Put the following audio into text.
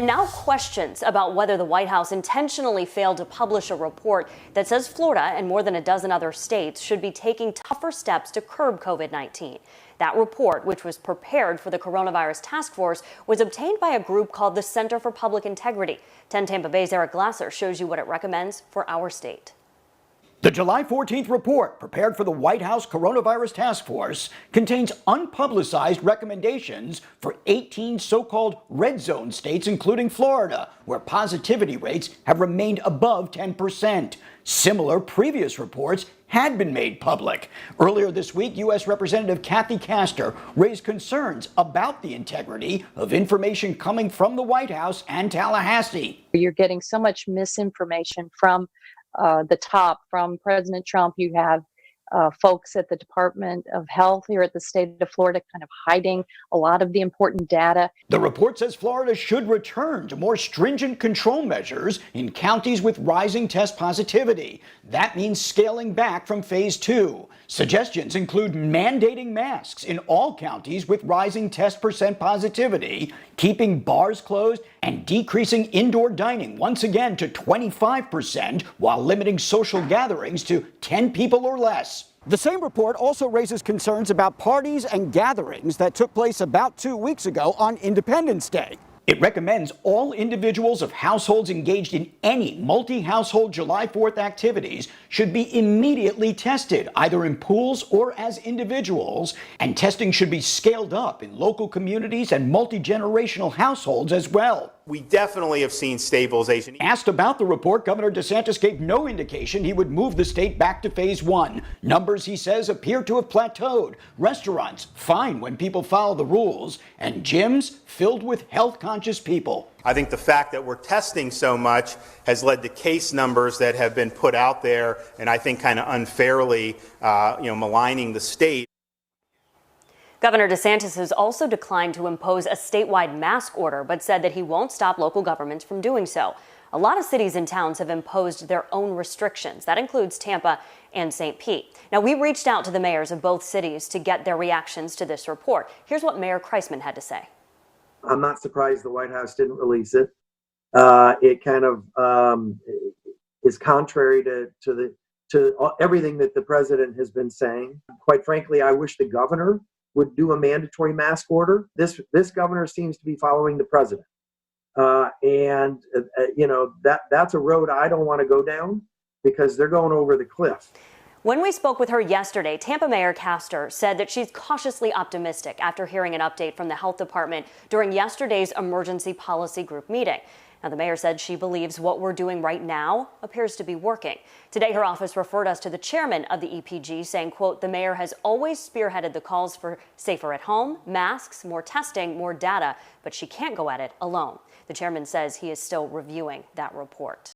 And now questions about whether the White House intentionally failed to publish a report that says Florida and more than a dozen other states should be taking tougher steps to curb COVID-19. That report, which was prepared for the coronavirus task force, was obtained by a group called the Center for Public Integrity. 10 Tampa Bay's Eric Glasser shows you what it recommends for our state. The July 14th report, prepared for the White House Coronavirus Task Force, contains unpublicized recommendations for 18 so-called red zone states, including Florida, where positivity rates have remained above 10%. Similar previous reports had been made public. Earlier this week, U.S. Representative Kathy Castor raised concerns about the integrity of information coming from the White House and Tallahassee. You're getting so much misinformation from the top, from President Trump. You have folks at the Department of Health here at the state of Florida kind of hiding a lot of the important data. The report says Florida should return to more stringent control measures in counties with rising test positivity. That means scaling back from phase 2. Suggestions include mandating masks in all counties with rising test percent positivity, keeping bars closed, and decreasing indoor dining once again to 25% while limiting social gatherings to 10 people or less. The same report also raises concerns about parties and gatherings that took place about 2 weeks ago on Independence Day. It recommends all individuals of households engaged in any multi-household July 4th activities should be immediately tested, either in pools or as individuals, and testing should be scaled up in local communities and multi-generational households as well. We definitely have seen stabilization. Asked about the report, Governor DeSantis gave no indication he would move the state back to phase 1. Numbers, he says, appear to have plateaued. Restaurants fine when people follow the rules, and gyms filled with health-conscious people. I think the fact that we're testing so much has led to case numbers that have been put out there, and I think kind of unfairly, maligning the state. Governor DeSantis has also declined to impose a statewide mask order, but said that he won't stop local governments from doing so. A lot of cities and towns have imposed their own restrictions. That includes Tampa and St. Pete. Now, we reached out to the mayors of both cities to get their reactions to this report. Here's what Mayor Kreisman had to say. I'm not surprised the White House didn't release it. It kind of is contrary to everything that the president has been saying. Quite frankly, I wish the governor would do a mandatory mask order. This governor seems to be following the president. That's a road I don't want to go down because they're going over the cliff. When we spoke with her yesterday, Tampa Mayor Castor said that she's cautiously optimistic after hearing an update from the health department during yesterday's emergency policy group meeting. Now, the mayor said she believes what we're doing right now appears to be working. Today, her office referred us to the chairman of the EPG, saying, quote, the mayor has always spearheaded the calls for safer at home, masks, more testing, more data, but she can't go at it alone. The chairman says he is still reviewing that report.